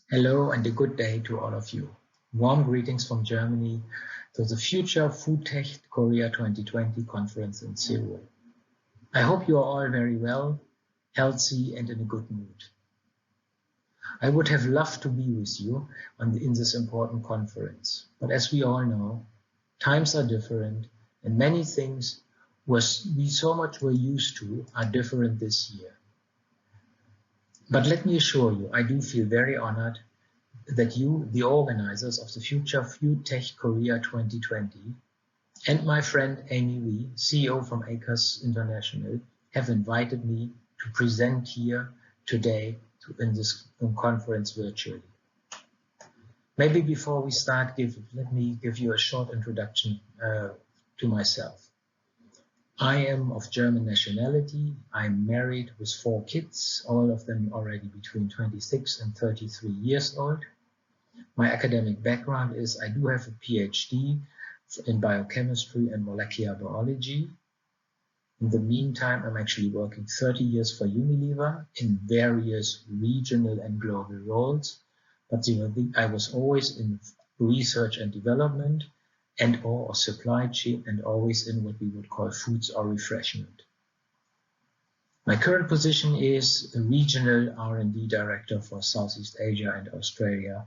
Hello and a good day to all of you. Warm greetings from Germany to the Future 푸드테크코리아 2020 conference in Seoul. I hope you are all very well, healthy and in a good mood. I would have loved to be with you in this important conference, but as we all know, times are different and many things we so much were used to are different this year. But let me assure you, I do feel very honored that you, the organizers of the Future 푸드테크코리아 2020, and my friend Amy Wee, CEO from eikos International, have invited me to present here today in this conference virtually. Maybe before we start, let me give you a short introduction to myself. I am of German nationality. I'm married with 4 kids, all of them already between 26 and 33 years old. My academic background is I do have a PhD in biochemistry and molecular biology. In the meantime, I'm actually working 30 years for Unilever in various regional and global roles. But I was always in research and development and or supply chain and always in what we would call foods or refreshment. My current position is a regional R&D director for Southeast Asia and Australia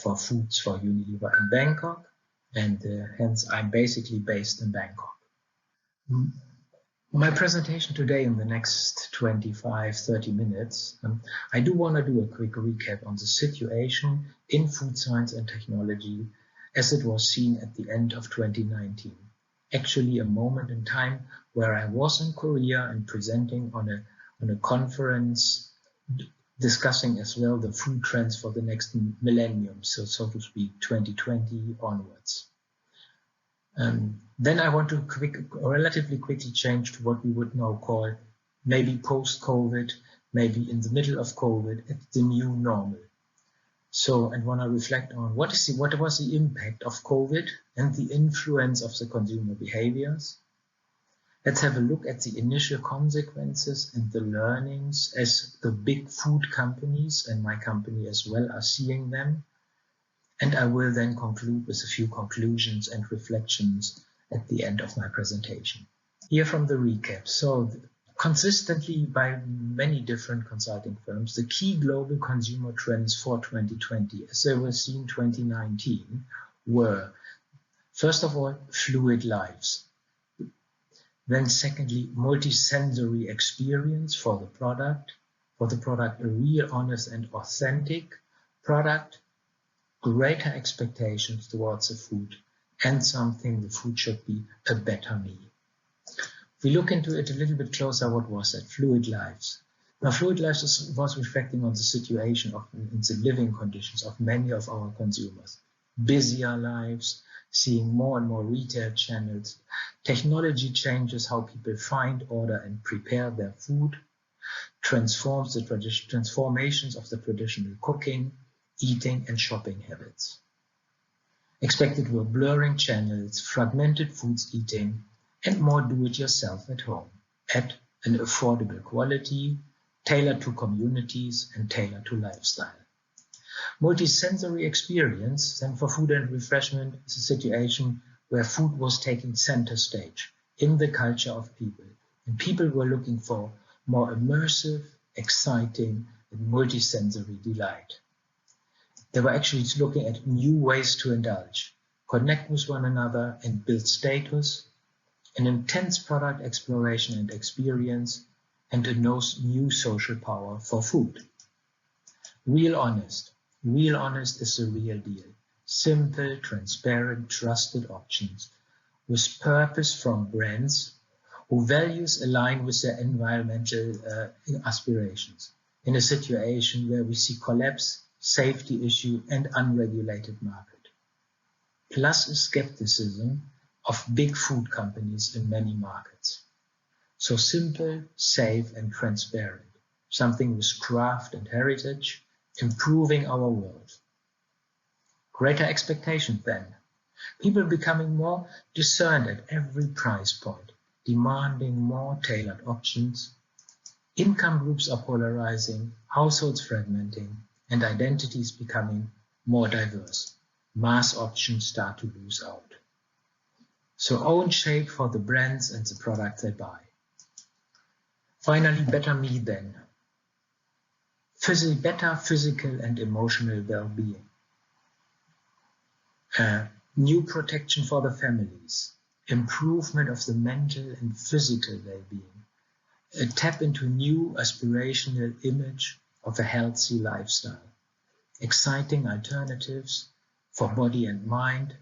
for foods for Unilever in Bangkok, and hence I'm basically based in Bangkok. My presentation today in the next 25-30 minutes, I do want to do a quick recap on the situation in food science and technology as it was seen at the end of 2019. Actually a moment in time where I was in Korea and presenting on a conference discussing as well the food trends for the next millennium, so to speak, 2020 onwards. Then I want to relatively quickly change to what we would now call maybe post-COVID, maybe in the middle of COVID, it's the new normal. So, and want to reflect on what was the impact of COVID and the influence of the consumer behaviors. Let's have a look at the initial consequences and the learnings as the big food companies and my company as well are seeing them. And I will then conclude with a few conclusions and reflections at the end of my presentation. Here from the recap. So, consistently by many different consulting firms, the key global consumer trends for 2020, as they were seen in 2019, were, first of all, fluid lives. Then secondly, multi-sensory experience for the product, a real, honest and authentic product, greater expectations towards the food, and something the food should be a better me. If we look into it a little bit closer, what was that? Fluid lives. Now, fluid lives was reflecting on the situation in the living conditions of many of our consumers. Busier lives, seeing more and more retail channels. Technology changes how people find, order, and prepare their food. Transformations of the traditional cooking, eating, and shopping habits. Expected were blurring channels, fragmented foods eating, and more do-it-yourself at home, at an affordable quality, tailored to communities and tailored to lifestyle. Multi-sensory experience, then for food and refreshment, is a situation where food was taking center stage in the culture of people, and people were looking for more immersive, exciting, and multi-sensory delight. They were actually looking at new ways to indulge, connect with one another, and build status, an intense product exploration and experience, and a new social power for food. Real honest is the real deal. Simple, transparent, trusted options with purpose from brands whose values align with their environmental aspirations in a situation where we see collapse, safety issue, and unregulated market. Plus a skepticism of big food companies in many markets. So simple, safe, and transparent, something with craft and heritage, improving our world. Greater expectations then. People becoming more discerned at every price point, demanding more tailored options. Income groups are polarizing, households fragmenting, and identities becoming more diverse. Mass options start to lose out. So own shape for the brands and the products they buy. Finally, better me then. Better physical and emotional well-being. New protection for the families. Improvement of the mental and physical well-being. A tap into new aspirational image of a healthy lifestyle. Exciting alternatives for body and mind,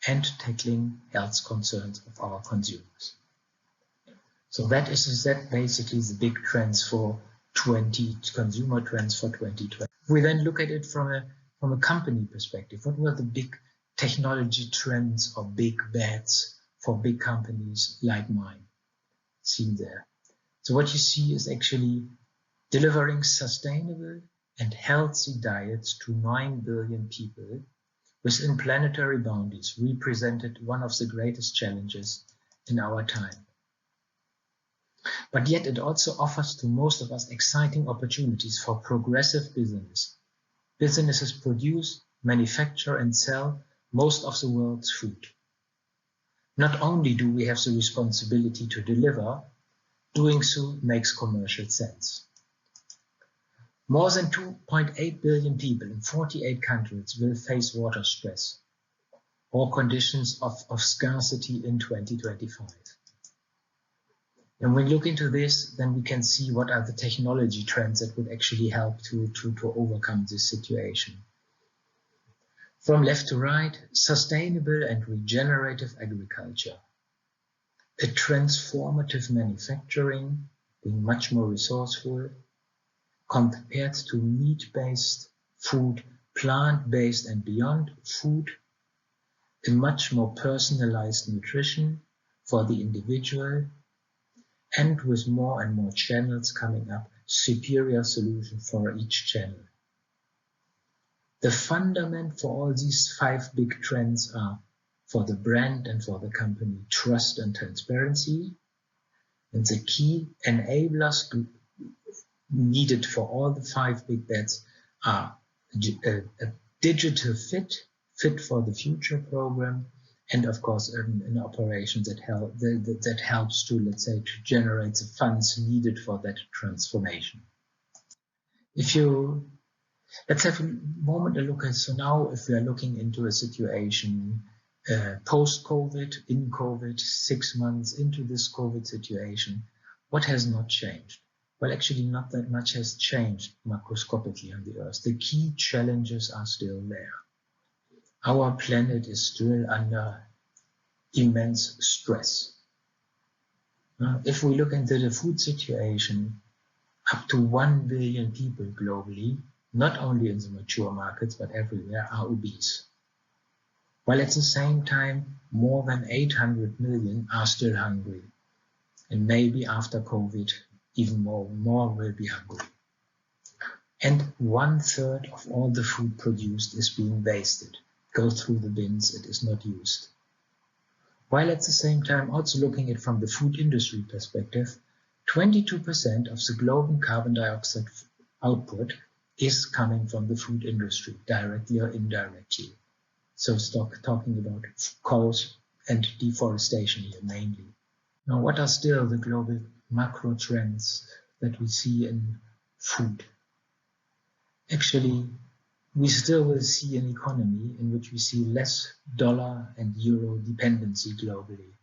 and tackling health concerns of our consumers. So that is basically the big trends for consumer trends for 2020. We then look at it from a company perspective. What were the big technology trends or big bets for big companies like mine? Seen there. So what you see is actually delivering sustainable and healthy diets to 9 billion people within planetary boundaries represented one of the greatest challenges in our time. But yet it also offers to most of us exciting opportunities for progressive business. Businesses produce, manufacture and sell most of the world's food. Not only do we have the responsibility to deliver, doing so makes commercial sense. More than 2.8 billion people in 48 countries will face water stress or conditions of scarcity in 2025. And when we look into this, then we can see what are the technology trends that would actually help to overcome this situation. From left to right, sustainable and regenerative agriculture, a transformative manufacturing, being much more resourceful, compared to meat-based food, plant-based and beyond food, a much more personalized nutrition for the individual, and with more and more channels coming up, superior solution for each channel. The fundament for all these 5 big trends are, for the brand and for the company, trust and transparency. And the key enablers needed for all the 5 big bets are a digital fit for the future program, and of course an operation that helps to, let's say, to generate the funds needed for that transformation. Let's have a moment a look at, so now if we are looking into a situation post-COVID, in COVID, 6 months into this COVID situation, what has not changed? Well, actually not that much has changed macroscopically on the Earth. The key challenges are still there. Our planet is still under immense stress. If we look into the food situation, up to 1 billion people globally, not only in the mature markets, but everywhere, are obese. While at the same time, more than 800 million are still hungry. And maybe after COVID, even more will be hungry. And 1/3 of all the food produced is being wasted. Goes through the bins, it is not used. While at the same time, also looking at from the food industry perspective, 22% of the global carbon dioxide output is coming from the food industry, directly or indirectly. So talking about cows and deforestation here mainly. Now, what are still the global macro trends that we see in food? Actually, we still will see an economy in which we see less dollar and euro dependency globally.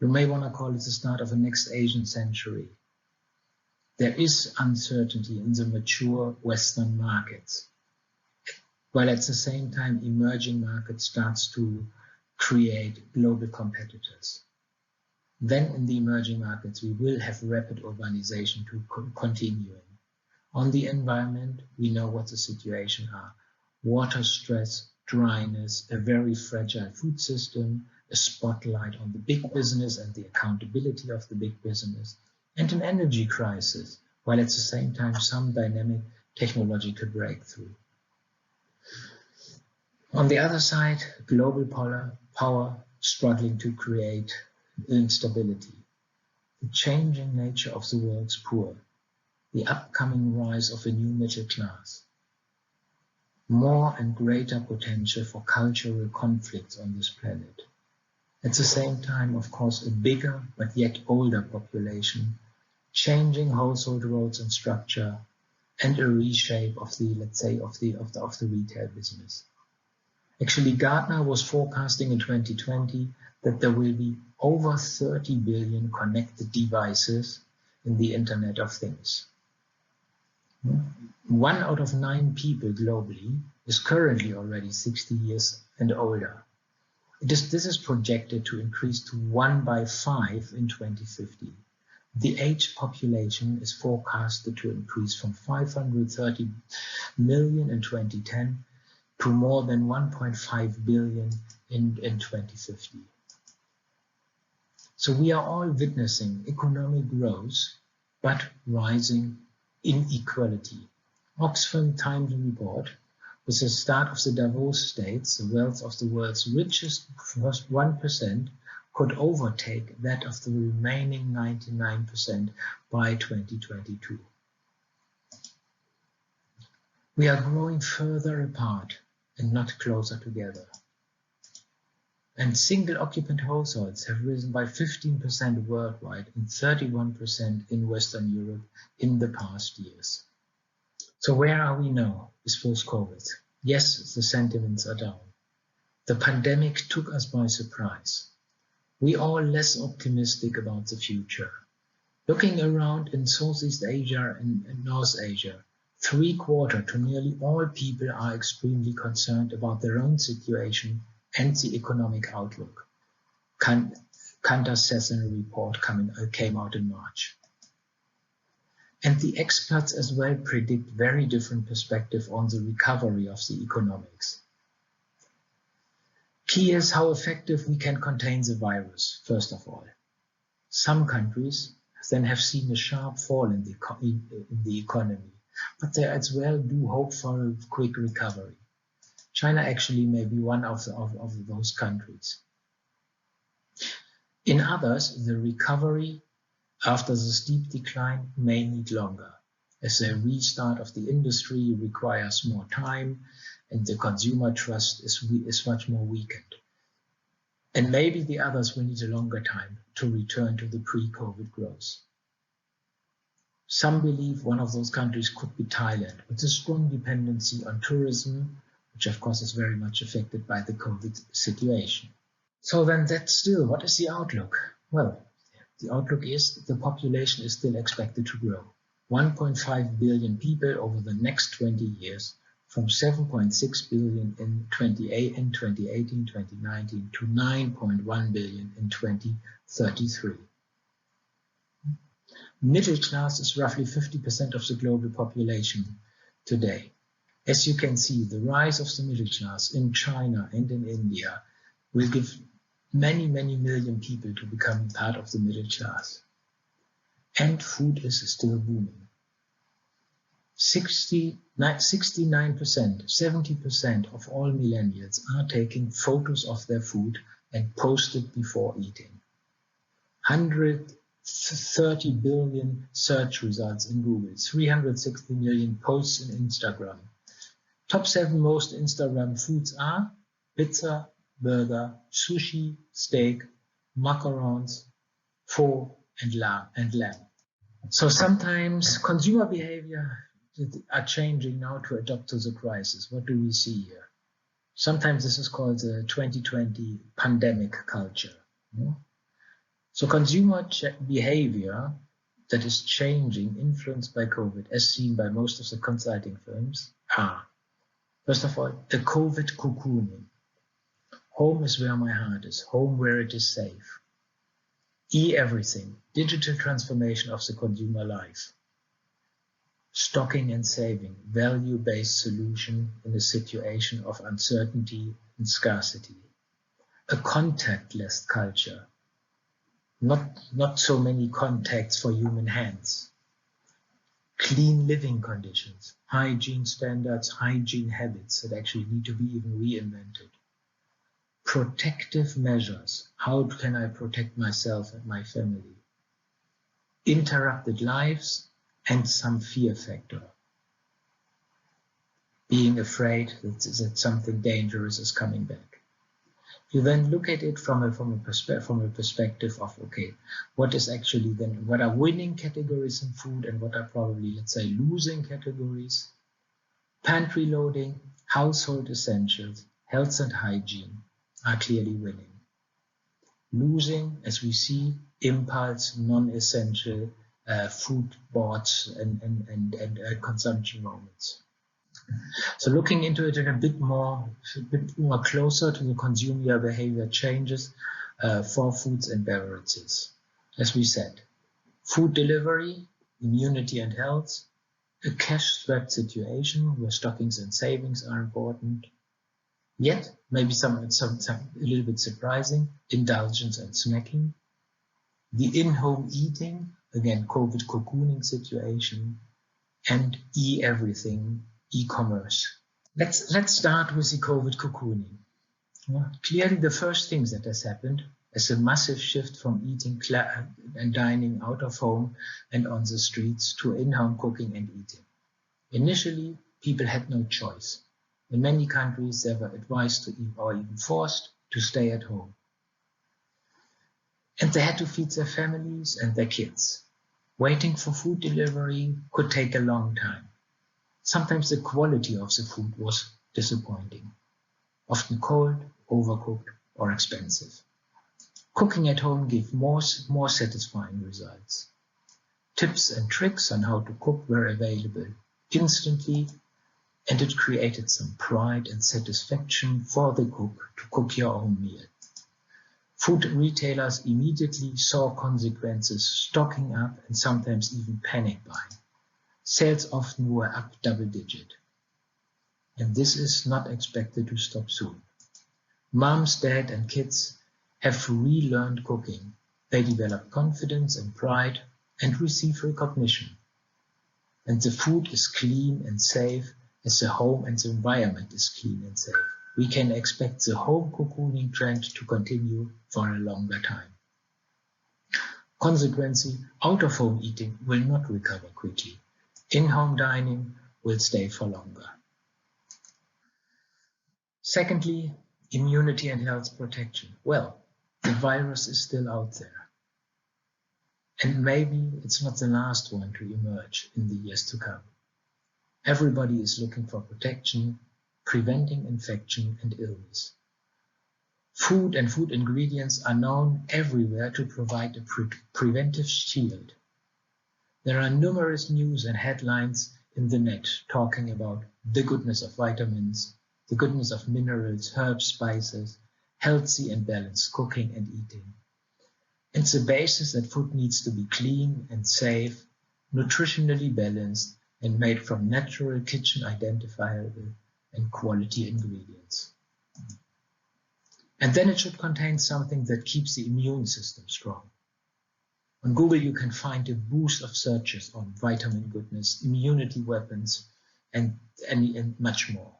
You may want to call it the start of the next Asian century. There is uncertainty in the mature Western markets, while at the same time emerging markets starts to create global competitors. Then in the emerging markets, we will have rapid urbanization to continuing. On the environment, we know what the situation are. Water stress, dryness, a very fragile food system, a spotlight on the big business and the accountability of the big business, and an energy crisis, while at the same time some dynamic technological breakthrough. On the other side, global power struggling to create instability, the changing nature of the world's poor, the upcoming rise of a new middle class. more and greater potential for cultural conflicts on this planet. At the same time, of course, a bigger but yet older population, changing household roles and structure, and a reshape of the, let's say, of the retail business. Actually, Gartner was forecasting in 2020 that there will be over 30 billion connected devices in the Internet of Things. 1 out of 9 people globally is currently already 60 years and older. This is projected to increase to 1 by 5 in 2050. The age population is forecasted to increase from 530 million in 2010 to more than 1.5 billion in 2050. So we are all witnessing economic growth, but rising inequality. Oxfam Times report, with the start of the Davos states, the wealth of the world's richest first 1% could overtake that of the remaining 99% by 2022. We are growing further apart and not closer together. And single-occupant households have risen by 15% worldwide and 31% in Western Europe in the past years. So where are we now with post-COVID? Yes, the sentiments are down. The pandemic took us by surprise. We are less optimistic about the future. Looking around in Southeast Asia and North Asia, 3/4 to nearly all people are extremely concerned about their own situation and the economic outlook. Kantar's seasonal report came out in March. And the experts as well predict very different perspective on the recovery of the economics. Key is how effective we can contain the virus, first of all. Some countries then have seen a sharp fall in the economy, but they as well do hope for a quick recovery. China actually may be one of those countries. In others, the recovery after the steep decline may need longer, as the restart of the industry requires more time and the consumer trust is much more weakened. And maybe the others will need a longer time to return to the pre-COVID growth. Some believe one of those countries could be Thailand, with a strong dependency on tourism, which of course is very much affected by the COVID situation. So then what is the outlook? Well, the outlook is the population is still expected to grow. 1.5 billion people over the next 20 years, from 7.6 billion in 2018-2019 to 9.1 billion in 2033. Middle class is roughly 50% of the global population today. As you can see, the rise of the middle class in China and in India will give many, many million people to become part of the middle class. And food is still booming. 69%, 70% of all millennials are taking photos of their food and post it before eating. 130 billion search results in Google, 360 million posts in Instagram. Top 7 most Instagram foods are pizza, burger, sushi, steak, macarons, pho, and lamb. So sometimes consumer behavior are changing now to adapt to the crisis. What do we see here? Sometimes this is called the 2020 pandemic culture. So consumer behavior that is changing, influenced by COVID, as seen by most of the consulting firms, are, first of all, the COVID cocooning. Home is where my heart is, home where it is safe. E-everything, digital transformation of the consumer life. Stocking and saving, value-based solution in a situation of uncertainty and scarcity. A contactless culture, not so many contacts for human hands. Clean living conditions, hygiene standards, hygiene habits that actually need to be even reinvented. Protective measures, how can I protect myself and my family? Interrupted lives and some fear factor. being afraid that something dangerous is coming back. You then look at it from a perspective of, okay, what is actually then, what are winning categories in food and what are probably, let's say, losing categories? Pantry loading, household essentials, health and hygiene are clearly winning. Losing, as we see, impulse, non-essential food boards and consumption moments. So looking into it in a bit more closer to the consumer behavior changes for foods and beverages. As we said, food delivery, immunity and health, a cash-strapped situation where stockings and savings are important. Yet, maybe some a little bit surprising, indulgence and snacking. The in-home eating, again, COVID cocooning situation, and everything, e-commerce. Let's start with the COVID cocooning. Clearly, the first things that has happened is a massive shift from eating and dining out of home and on the streets to in-home cooking and eating. Initially, people had no choice. In many countries, they were advised to eat or even forced to stay at home. And they had to feed their families and their kids. Waiting for food delivery could take a long time. Sometimes the quality of the food was disappointing, often cold, overcooked, or expensive. Cooking at home gave more satisfying results. Tips and tricks on how to cook were available instantly, and it created some pride and satisfaction for the cook to cook your own meal. Food retailers immediately saw consequences, stocking up and sometimes even panic buying. Sales often were up double-digit. And this is not expected to stop soon. Moms, dad, and kids have relearned cooking. They develop confidence and pride and receive recognition. And the food is clean and safe as the home and the environment is clean and safe. We can expect the home cocooning trend to continue for a longer time. Consequently, out-of-home eating will not recover quickly. In-home dining will stay for longer. Secondly, immunity and health protection. Well, the virus is still out there. And maybe it's not the last one to emerge in the years to come. Everybody is looking for protection, preventing infection and illness. Food and food ingredients are known everywhere to provide a preventive shield. There are numerous news and headlines in the net talking about the goodness of vitamins, the goodness of minerals, herbs, spices, healthy and balanced cooking and eating. It's the basis that food needs to be clean and safe, nutritionally balanced, and made from natural, kitchen identifiable and quality ingredients. And then it should contain something that keeps the immune system strong. On Google, you can find a boost of searches on vitamin goodness, immunity weapons, and much more.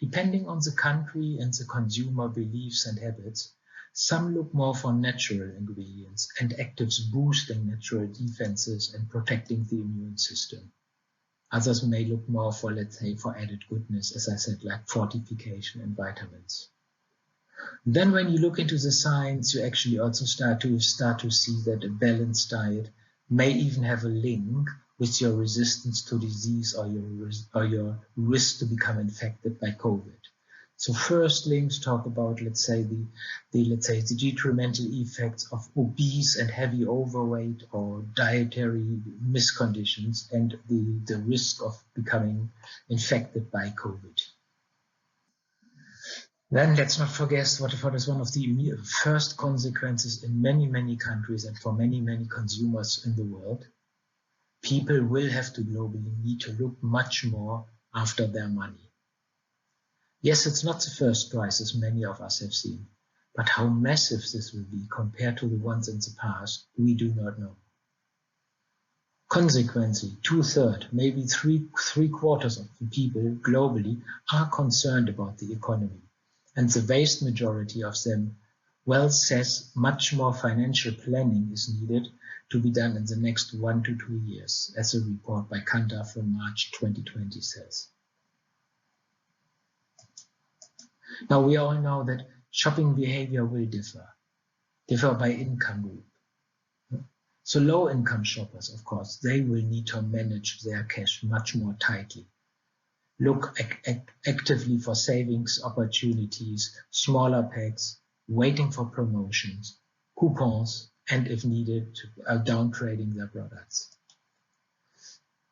Depending on the country and the consumer beliefs and habits, some look more for natural ingredients and actives boosting natural defenses and protecting the immune system. Others may look more for, let's say, for added goodness, as I said, like fortification and vitamins. Then when you look into the science, you actually also start to see that a balanced diet may even have a link with your resistance to disease or your risk to become infected by COVID. So first links talk about, let's say, the detrimental effects of obese and heavy overweight or dietary misconditions and the risk of becoming infected by COVID. Then let's not forget what is one of the first consequences in many, many countries and for many, many consumers in the world. People will have to globally need to look much more after their money. Yes, it's not the first crisis many of us have seen, but how massive this will be compared to the ones in the past, we do not know. Consequently, 2/3, maybe three-quarters of the people globally are concerned about the economy. And the vast majority of them says much more financial planning is needed to be done in the next 1 to 2 years, as a report by Kantar from March 2020 says. Now, we all know that shopping behavior will differ by income group. So low-income shoppers, of course, they will need to manage their cash much more tightly. Look actively for savings opportunities, smaller packs, waiting for promotions, coupons, and if needed, downtrading their products.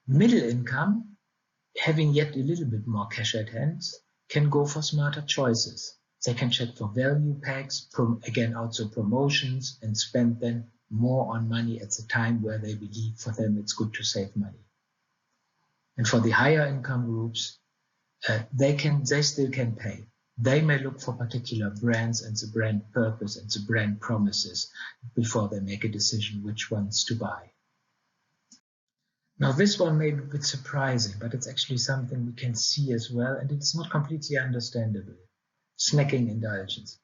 Middle income, having yet a little bit more cash at hand, can go for smarter choices. They can check for value packs, again also promotions, and spend then more on money at the time where they believe for them it's good to save money. And for the higher income groups, they still can pay. They may look for particular brands and the brand purpose and the brand promises before they make a decision which ones to buy. Now this one may be a bit surprising, but it's actually something we can see as well, and it's not completely understandable. Snacking indulgence.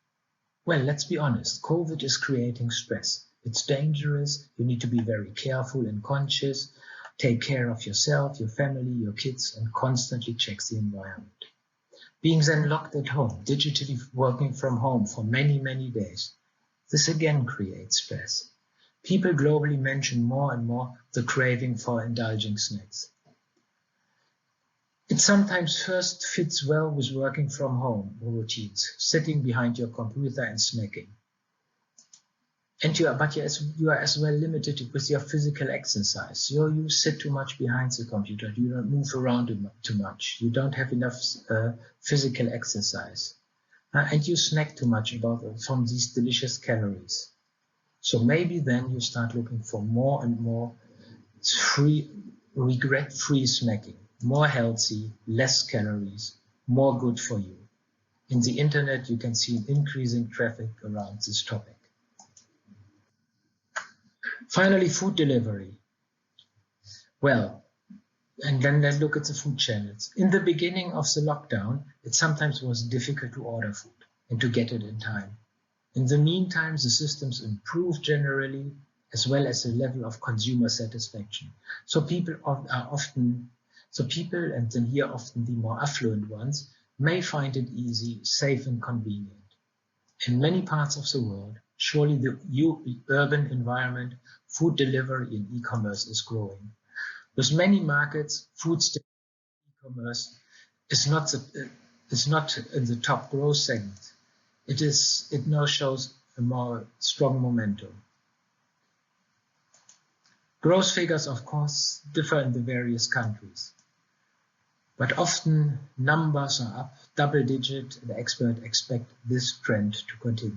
Well, let's be honest, COVID is creating stress. It's dangerous, you need to be very careful and conscious, take care of yourself, your family, your kids, and constantly check the environment. Being then locked at home, digitally working from home for many, many days, this again creates stress. People globally mention more and more the craving for indulging snacks. It sometimes first fits well with working from home routines, sitting behind your computer and snacking. And you are as well limited with your physical exercise. You sit too much behind the computer. You don't move around too much. You don't have enough physical exercise. And you snack too much from these delicious calories. So maybe then you start looking for more and more regret-free snacking, more healthy, less calories, more good for you. In the internet, you can see increasing traffic around this topic. Finally, food delivery. Well, and then let's look at the food channels. In the beginning of the lockdown, it sometimes was difficult to order food and to get it in time. In the meantime, the systems improved generally, as well as the level of consumer satisfaction. So people, and then here often the more affluent ones, may find it easy, safe, and convenient. In many parts of the world, surely the urban environment, food delivery and e-commerce is growing. With many markets, food e-commerce is not in the top growth segment. It now shows a more strong momentum. Growth figures, of course, differ in the various countries, but often numbers are up double digit, and experts expect this trend to continue.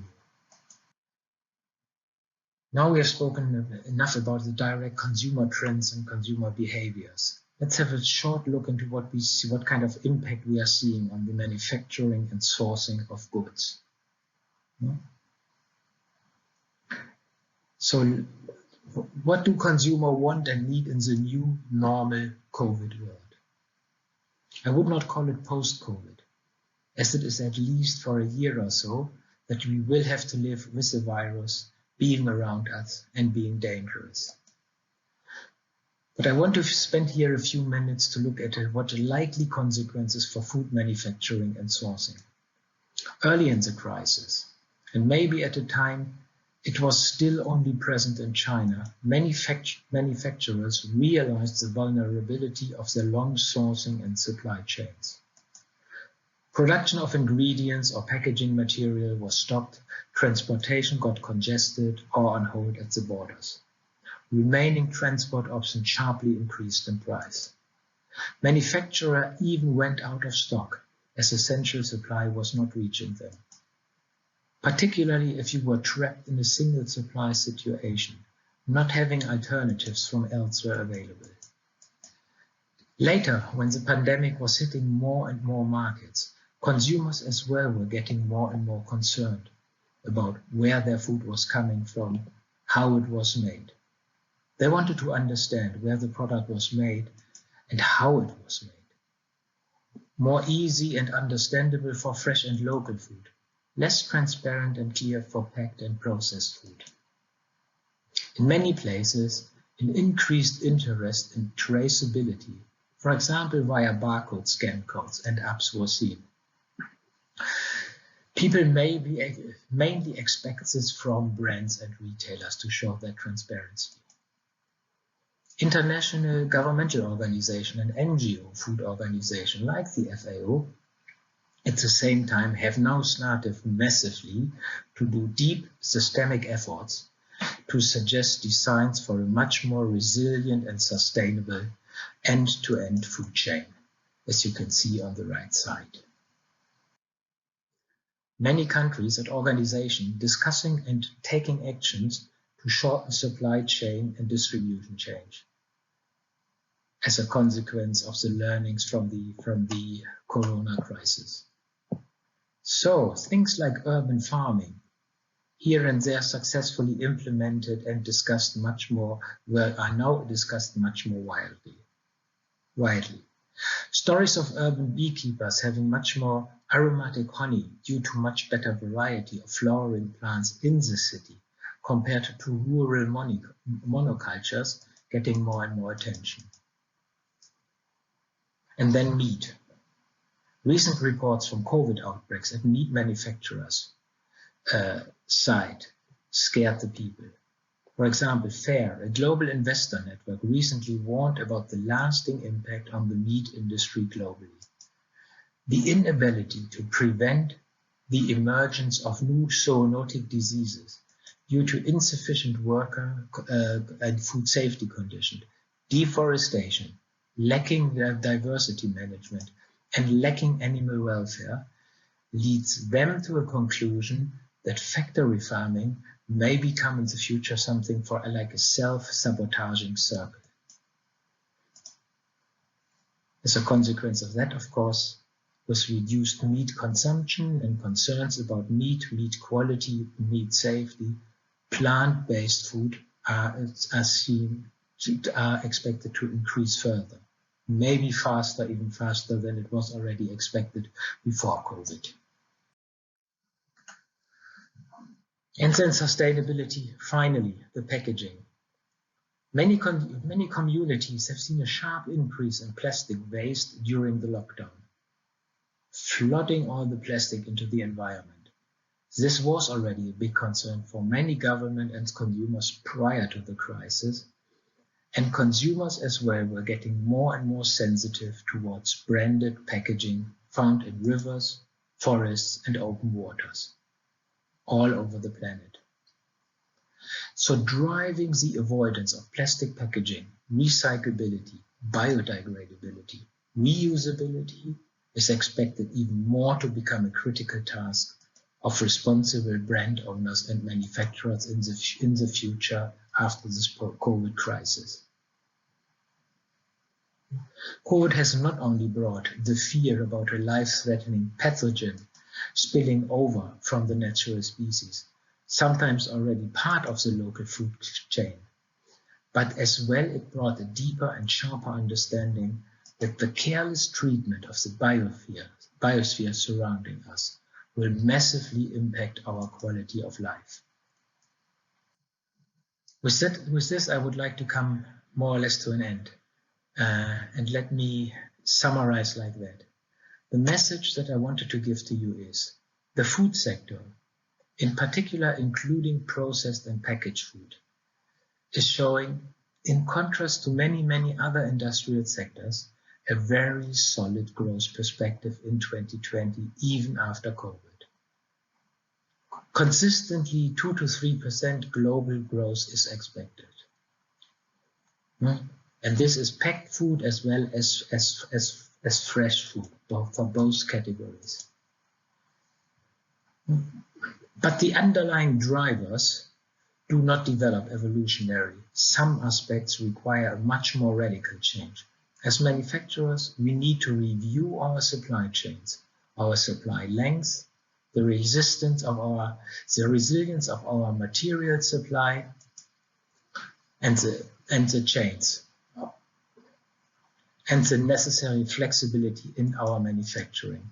Now we have spoken enough about the direct consumer trends and consumer behaviors. Let's have a short look into what we see, what kind of impact we are seeing on the manufacturing and sourcing of goods. So what do consumers want and need in the new normal COVID world? I would not call it post-COVID, as it is at least for a year or so that we will have to live with the virus being around us and being dangerous. But I want to spend here a few minutes to look at what the likely consequences for food manufacturing and sourcing. Early in the crisis, and maybe at a time it was still only present in China, manufacturers realized the vulnerability of their long sourcing and supply chains. Production of ingredients or packaging material was stopped, transportation got congested or on hold at the borders. Remaining transport options sharply increased in price. Manufacturers even went out of stock as essential supply was not reaching them. Particularly if you were trapped in a single supply situation, not having alternatives from elsewhere available. Later, when the pandemic was hitting more and more markets, consumers as well were getting more and more concerned about where their food was coming from, how it was made. They wanted to understand where the product was made and how it was made. More easy and understandable for fresh and local food, less transparent and clear for packed and processed food. In many places, an increased interest in traceability, for example via barcode scan codes and apps, was seen. People mainly expect this from brands and retailers to show their transparency. International governmental organizations and NGO food organizations like the FAO at the same time have now started massively to do deep systemic efforts to suggest designs for a much more resilient and sustainable end-to-end food chain, as you can see on the right side. Many countries and organizations discussing and taking actions to shorten supply chain and distribution change as a consequence of the learnings from the corona crisis. So things like urban farming, here and there successfully implemented and discussed much more, are now discussed much more widely. Stories of urban beekeepers having much more aromatic honey due to much better variety of flowering plants in the city compared to rural monocultures getting more and more attention. And then meat. Recent reports from COVID outbreaks at meat manufacturers' side scared the people. For example, FAIR, a global investor network, recently warned about the lasting impact on the meat industry globally. The inability to prevent the emergence of new zoonotic diseases due to insufficient worker and food safety conditions, deforestation, lacking diversity management, and lacking animal welfare leads them to a conclusion that factory farming may become in the future something for like a self-sabotaging circle. As a consequence of that, of course, was reduced meat consumption and concerns about meat quality, meat safety. Plant-based food are expected to increase further, maybe faster, even faster than it was already expected before COVID. And then sustainability, finally, the packaging. Many communities have seen a sharp increase in plastic waste during the lockdown, flooding all the plastic into the environment. This was already a big concern for many government and consumers prior to the crisis, and consumers as well were getting more and more sensitive towards branded packaging found in rivers, forests, and open waters all over the planet. So driving the avoidance of plastic packaging, recyclability, biodegradability, reusability is expected even more to become a critical task of responsible brand owners and manufacturers in the future after this COVID crisis. COVID has not only brought the fear about a life-threatening pathogen spilling over from the natural species, sometimes already part of the local food chain, but as well it brought a deeper and sharper understanding that the careless treatment of the biosphere surrounding us will massively impact our quality of life. With this, I would like to come more or less to an end. And let me summarize like that. The message that I wanted to give to you is the food sector, in particular including processed and packaged food, is showing, in contrast to many other industrial sectors, a very solid growth perspective in 2020, even after COVID. Consistently 2 to 3% global growth is expected. And this is packed food as well as fresh food, for both categories. But the underlying drivers do not develop evolutionarily. Some aspects require a much more radical change. As manufacturers, we need to review our supply chains, our supply lengths, the resilience of our material supply, and the chains, and the necessary flexibility in our manufacturing.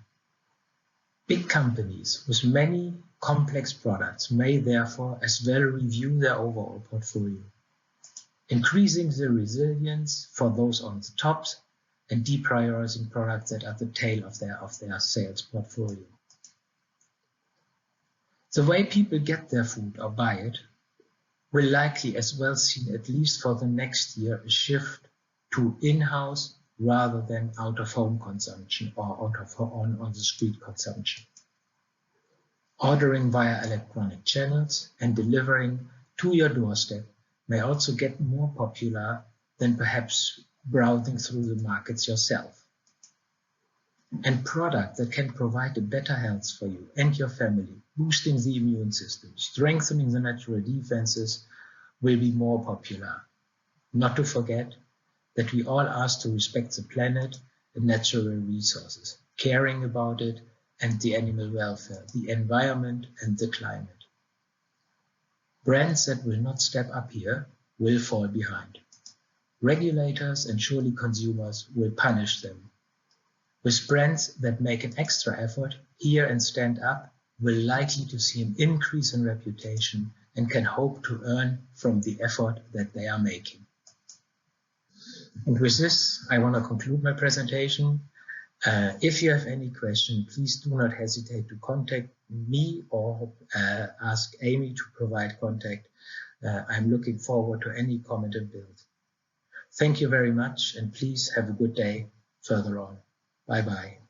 Big companies with many complex products may therefore as well review their overall portfolio, increasing the resilience for those on the tops and deprioritizing products that are the tail of their sales portfolio. The way people get their food or buy it will likely as well see, at least for the next year, a shift to in-house rather than out-of-home consumption or on the street consumption. Ordering via electronic channels and delivering to your doorstep may also get more popular than perhaps browsing through the markets yourself. And products that can provide a better health for you and your family, boosting the immune system, strengthening the natural defenses, will be more popular. Not to forget that we all ask to respect the planet and natural resources, caring about it and the animal welfare, the environment and the climate. Brands that will not step up here will fall behind. Regulators and surely consumers will punish them. With brands that make an extra effort here and stand up, will likely to see an increase in reputation and can hope to earn from the effort that they are making. And with this, I want to conclude my presentation. If you have any question, please do not hesitate to contact me or ask Amy to provide contact. I'm looking forward to any comment and build. Thank you very much, and please have a good day further on. Bye-bye.